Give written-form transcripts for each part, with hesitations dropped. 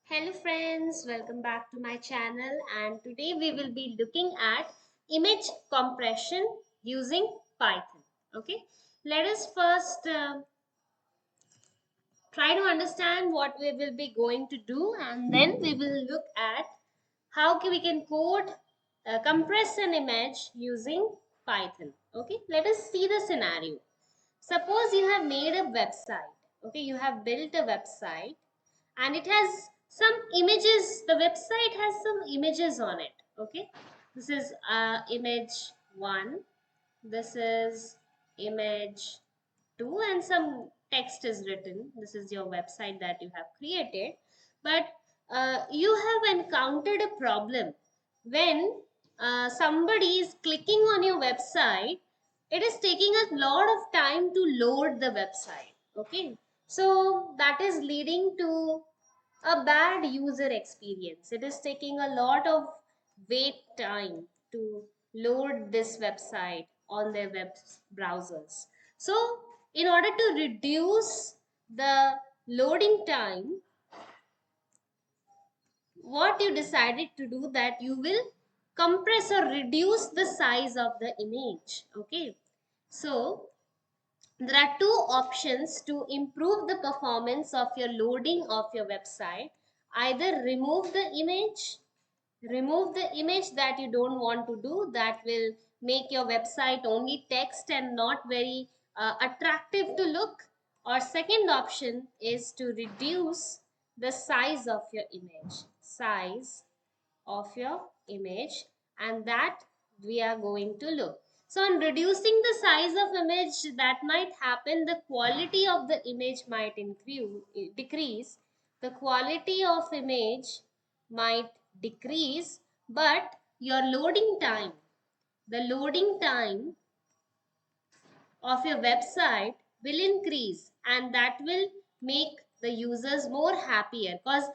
Hello friends, welcome back to my channel, and today we will be looking at image compression using Python. Okay, let us first try to understand what we will be going to do, and then we will look at how we can code compress an image using Python. Okay, let us see the scenario. Suppose you have made a website. Okay, you have built a website and it has some images. The website has some images on it. Okay, this is image 1, this is image 2, and some text is written. This is your website that you have created, but you have encountered a problem when somebody is clicking on your website. It is taking a lot of time to load the website. Okay, so that is leading to a bad user experience. It is taking a lot of wait time to load this website on their web browsers. So, in order to reduce the loading time, what you decided to do that you will compress or reduce the size of the image. Okay, so there are two options to improve the performance of your loading of your website. Either remove the image that you don't want to do, that will make your website only text and not very attractive to look. Or second option is to reduce the size of your image, and that we are going to look. So on reducing the size of image, that might happen, the quality of the image might decrease, the quality of image might decrease, but your the loading time of your website will increase, and that will make the users more happier. Because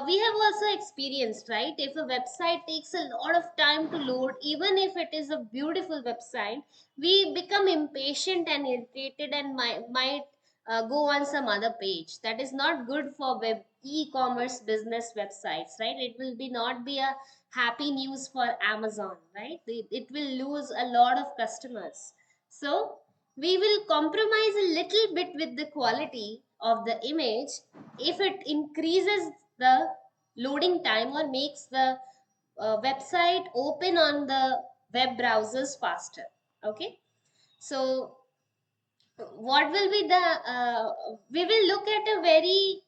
we have also experienced, right, if a website takes a lot of time to load, even if it is a beautiful website, we become impatient and irritated and might go on some other page. That is not good for web e-commerce business websites, right? It will be not be a happy news for Amazon, right? It will lose a lot of customers. So we will compromise a little bit with the quality of the image if it increases the loading time or makes the website open on the web browsers faster. Okay, so what will be the we will look at a very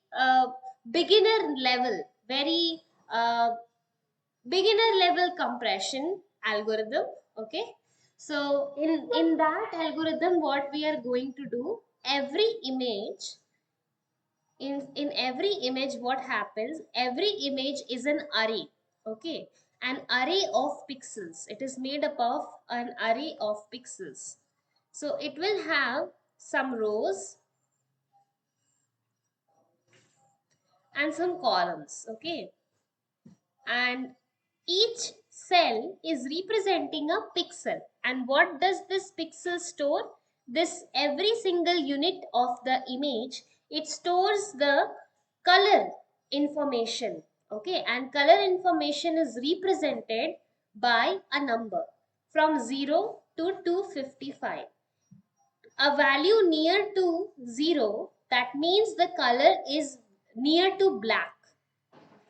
beginner level very uh, beginner level compression algorithm. Okay, so in that algorithm, what we are going to do, every image, in every image, what happens, every image is an array. Okay, an array of pixels. It is made up of an array of pixels. So it will have some rows and some columns. Okay, and each cell is representing a pixel. And what does this pixel store? This every single unit of the image, it stores the color information. Okay, and color information is represented by a number from 0 to 255. A value near to 0, that means the color is near to black.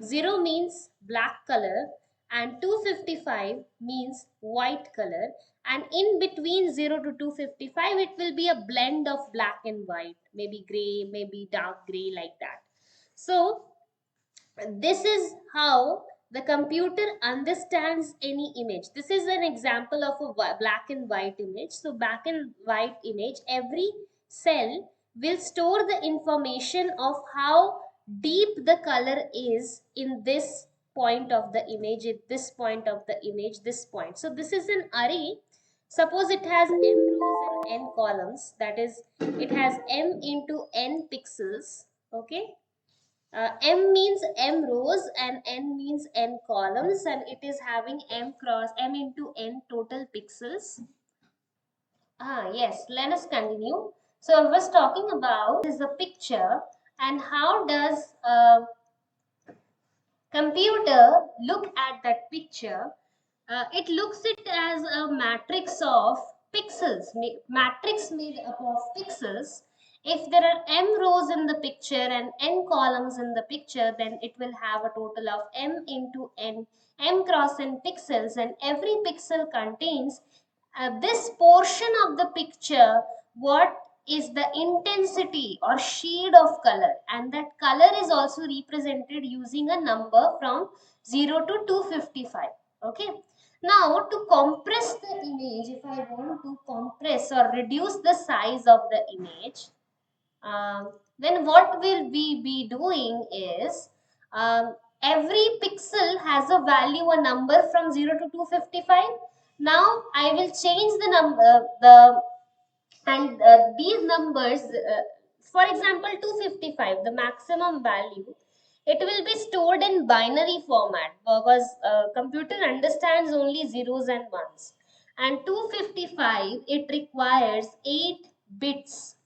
0 means black color and 255 means white color, and in between 0 to 255 it will be a blend of black and white, maybe gray, maybe dark gray, like that. So this is how the computer understands any image. This is an example of a black and white image. So black and white image, every cell will store the information of how deep the color is in this point of the image, at this point of the image, this point. So this is an array. Suppose it has m rows and n columns, that is, it has m into n pixels. Okay, m means m rows and n means n columns, and it is having m into n total pixels. Yes, let us continue. So I was talking about is a picture, and how does Computer look at that picture, it looks it as a matrix of pixels, matrix made up of pixels. If there are m rows in the picture and n columns in the picture, then it will have a total of m into n, m cross n pixels, and every pixel contains this portion of the picture, what is the intensity or shade of color, and that color is also represented using a number from 0 to 255. Okay, now to compress the image, if I want to compress or reduce the size of the image, then what will we be doing is, every pixel has a value, a number from 0 to 255. Now I will change the number, and these numbers, for example 255, the maximum value, it will be stored in binary format, because computer understands only zeros and ones, and 255 it requires 8 bits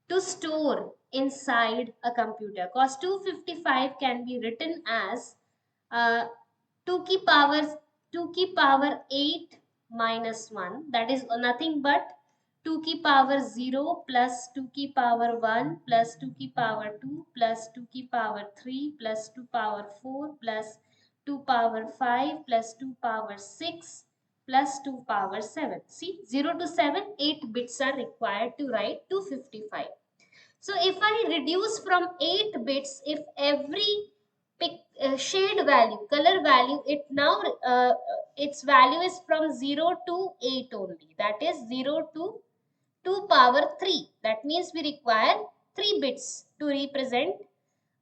to store inside a computer, because 255 can be written as uh, 2 की power 2 की power 8 minus 1, that is nothing but 2 की power 0 plus 2 की power 1 plus 2 की power 2 plus 2 की power 3 plus 2 power 4 plus 2 power 5 plus 2 power 6 plus 2 power 7. See, 0 to 7, 8 bits are required to write 255. So if I reduce from 8 bits, if every shade value, color value, it now its value is from 0 to 8 only. That is 0 to 2 power 3. That means we require 3 bits to represent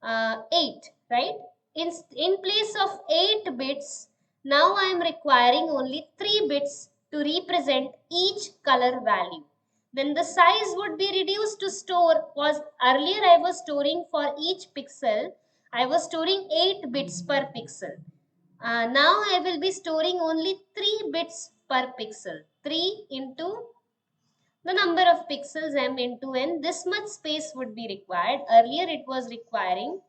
8, right? In place of 8 bits, now I am requiring only 3 bits to represent each color value. Then the size would be reduced to store, was earlier I was storing for each pixel, I was storing 8 bits per pixel. Now I will be storing only 3 bits per pixel. 3 into the number of pixels m into n, this much space would be required. Earlier it was requiring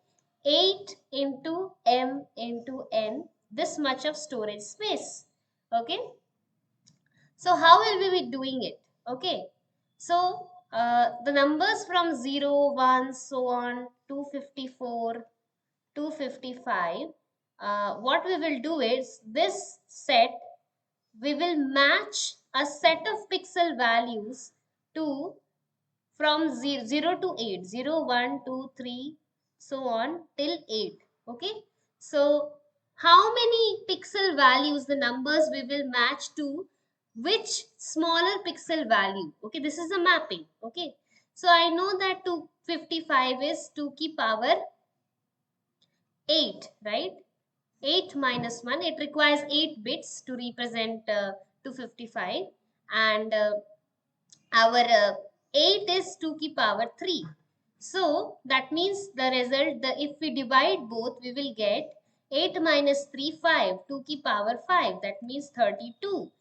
8 into m into n, this much of storage space. Okay, so how will we be doing it? Okay, so the numbers from 0, 1, so on, 254, 255, what we will do is, this set, we will match a set of pixel values to from 0 to 8, 0, 1, 2, 3, so on till 8. Okay, so how many pixel values, the numbers we will match to which smaller pixel value? Okay, this is a mapping. Okay, so I know that 255 is 2 ki power 8, right? 8 minus 1, it requires 8 bits to represent 255, and our 8 is 2 ki power 3. So that means the result, if we divide both, we will get 8 minus 3, 5, 2 ki power 5, that means 32.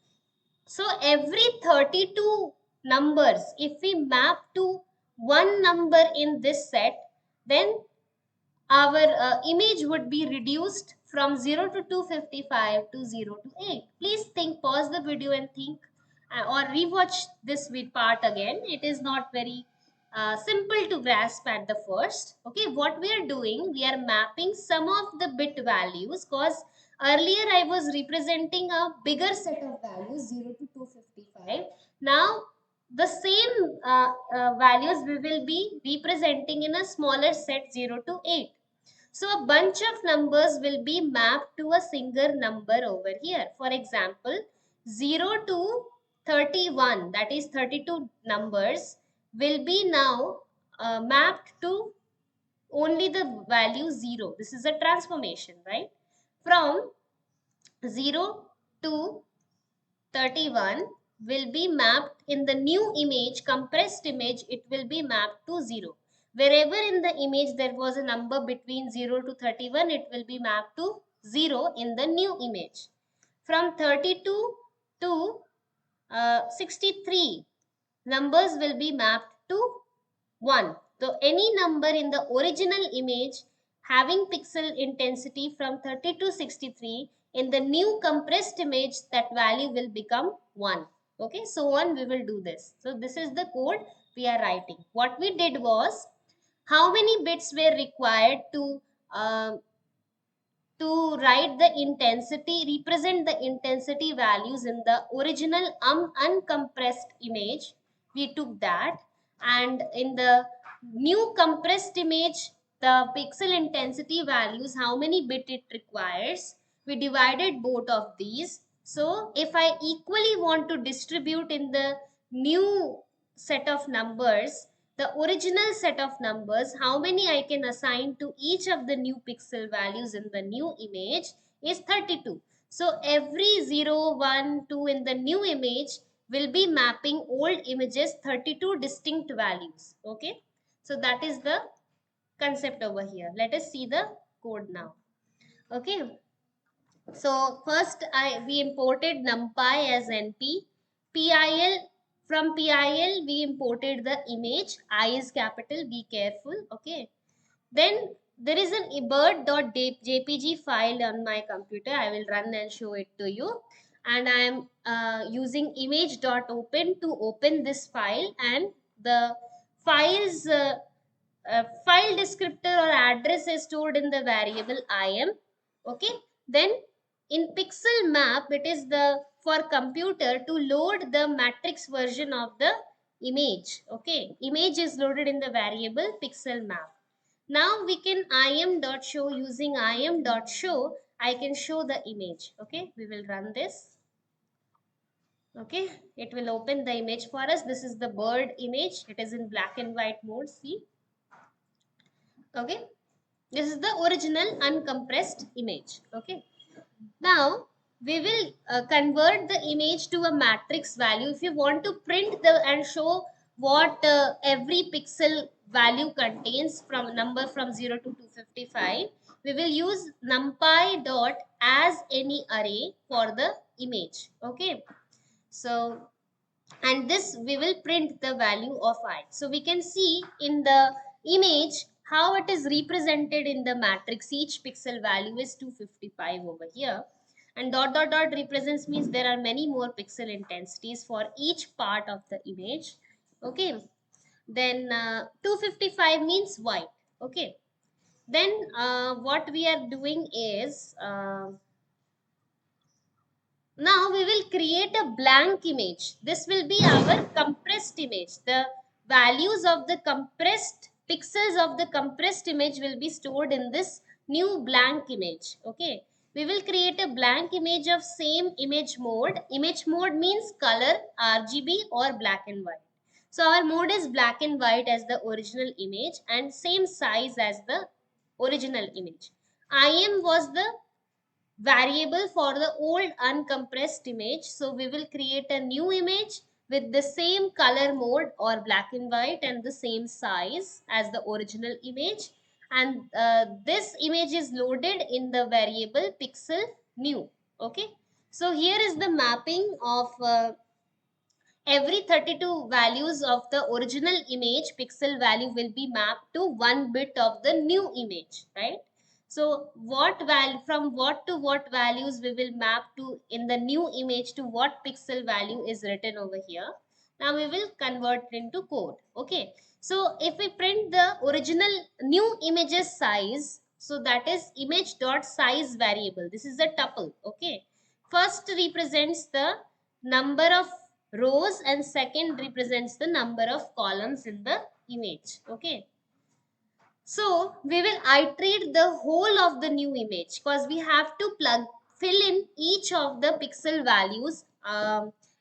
So every 32 numbers, if we map to one number in this set, then our image would be reduced from 0 to 255 to 0 to 8. Please think, pause the video and think, or rewatch this part again. It is not very simple to grasp at the first. Okay, what we are doing, we are mapping some of the bit values, because earlier I was representing a bigger set of values, 0 to 255. Now the same values we will be representing in a smaller set, 0 to 8. So a bunch of numbers will be mapped to a single number over here. For example, 0 to 31, that is 32 numbers, will be now mapped to only the value 0. This is a transformation, right? From 0 to 31 will be mapped in the new image, compressed image, it will be mapped to 0. Wherever in the image there was a number between 0 to 31, it will be mapped to 0 in the new image. From 32 to 63, numbers will be mapped to 1. So any number in the original image having pixel intensity from 30 to 63, in the new compressed image that value will become 1. Okay, so on we will do this. So this is the code we are writing. What we did was, how many bits were required uh, to write the intensity, represent the intensity values in the original uncompressed image. We took that, and in the new compressed image, the pixel intensity values, how many bit it requires, we divided both of these. So if I equally want to distribute in the new set of numbers, the original set of numbers, how many I can assign to each of the new pixel values in the new image is 32. So every 0, 1, 2 in the new image will be mapping old images 32 distinct values. Okay. So that is the concept over here. Let us see the code now. Okay. So first we imported numpy as np, pil, from pil we imported the image, I is capital, be careful, okay. Then there is an ebird.jpg file on my computer. I will run and show it to you. And I am using image.open to open this file, and the file's file descriptor or address is stored in the variable im. Okay. Then in pixel map, it is the for computer to load the matrix version of the image. Okay. Image is loaded in the variable pixel map. Now we can im.show, using im.show I can show the image. Okay, we will run this. Okay, it will open the image for us. This is the bird image. It is in black and white mode. See. Okay, this is the original uncompressed image. Okay, now we will convert the image to a matrix value. If you want to print the and show what every pixel value contains from number from 0 to 255, we will use numpy dot as any array for the image. Okay, so and this we will print the value of I. So we can see in the image how it is represented in the matrix. Each pixel value is 255 over here, and dot dot dot represents means there are many more pixel intensities for each part of the image. Okay, then 255 means white. Okay, then what we are doing is now we will create a blank image. This will be our compressed image. The values of the compressed pixels of the compressed image will be stored in this new blank image. Okay. We will create a blank image of same image mode. Image mode means color, RGB or black and white. So our mode is black and white as the original image and same size as the original image. IM was the variable for the old uncompressed image. So we will create a new image with the same color mode or black and white and the same size as the original image. And this image is loaded in the variable pixel new. Okay. So here is the mapping of every 32 values of the original image pixel value will be mapped to 1 bit of the new image, right? So what value, from what to what values we will map to in the new image, to what pixel value is written over here. Now we will convert it into code. Okay, so if we print the original new images size, so that is image dot size variable, this is a tuple. Okay, first represents the number of rows and second represents the number of columns in the image. Okay, so we will iterate the whole of the new image because we have to fill in each of the pixel values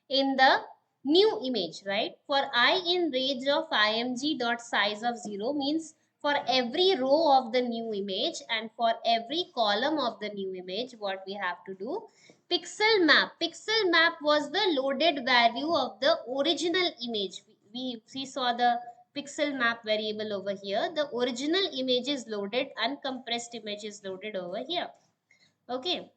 in the new image, right? For I in range of img dot size of 0 means for every row of the new image and for every column of the new image, what we have to do, pixel map. Pixel map was the loaded value of the original image. We saw the pixel map variable over here. The original image is loaded, uncompressed image is loaded over here. Okay,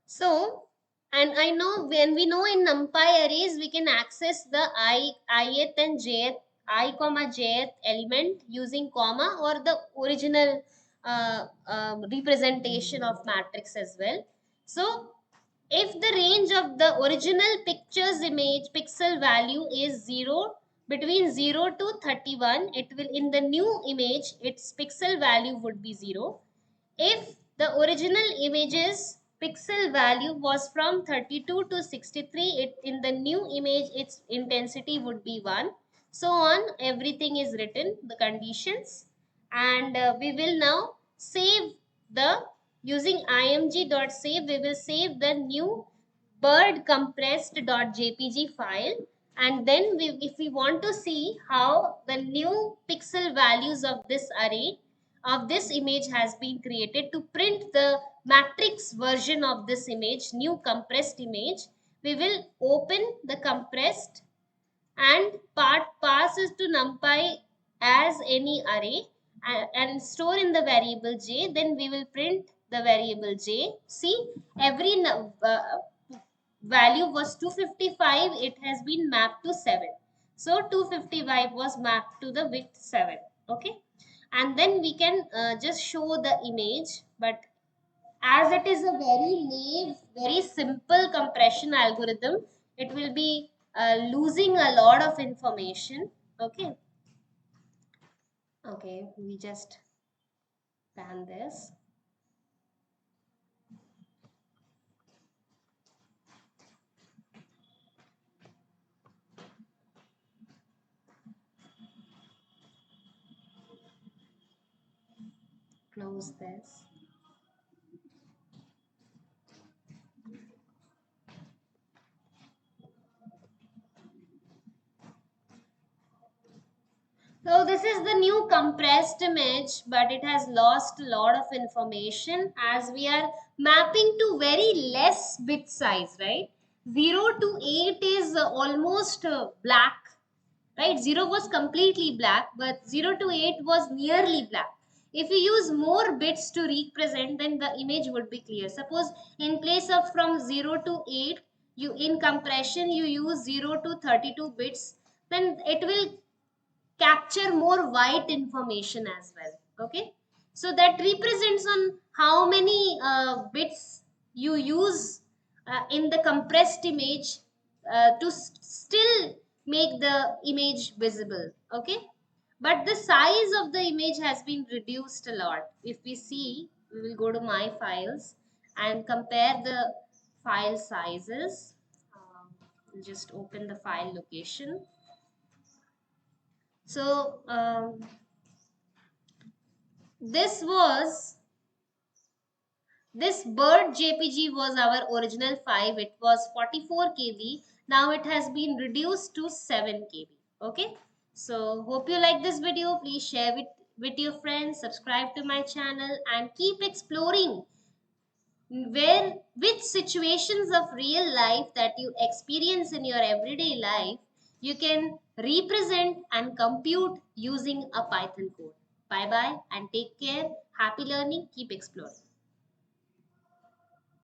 so and I know when we know in numpy arrays we can access the ith and jth I comma jth element using comma or the original representation of matrix as well. So if the range of the original picture's image pixel value is 0 between 0 to 31, it will in the new image its pixel value would be 0. If the original image's pixel value was from 32 to 63, it in the new image its intensity would be 1. So on, everything is written, the conditions, and we will now save the using img.save. We will save the new bird compressed.jpg file, and then if we want to see how the new pixel values of this array of this image has been created to print the matrix version of this image, new compressed image, we will open the compressed and pass it to numpy as any array and store in the variable j. Then we will print the variable j. See, every value was 255, it has been mapped to 7. So 255 was mapped to the width 7. Okay, and then we can just show the image, but as it is a very naive, very simple compression algorithm, it will be losing a lot of information. Okay, okay, we just ban this. Close this. So this is the new compressed image, but it has lost a lot of information as we are mapping to very less bit size, right? 0 to 8 is almost black, right? 0 was completely black, but 0 to 8 was nearly black. If you use more bits to represent, then the image would be clear. Suppose in place of from 0 to 8, you in compression you use 0 to 32 bits, then it will capture more white information as well. Okay, so that represents on how many bits you use in the compressed image to still make the image visible. Okay, but the size of the image has been reduced a lot. If we see, we will go to my files and compare the file sizes. Just open the file location. So this was this bird jpg was our original 5. It was 44 kb. Now it has been reduced to 7 kb. Okay, so hope you like this video. Please share it with your friends, subscribe to my channel, and keep exploring where which situations of real life that you experience in your everyday life you can represent and compute using a Python code. Bye bye and take care. Happy learning. Keep exploring.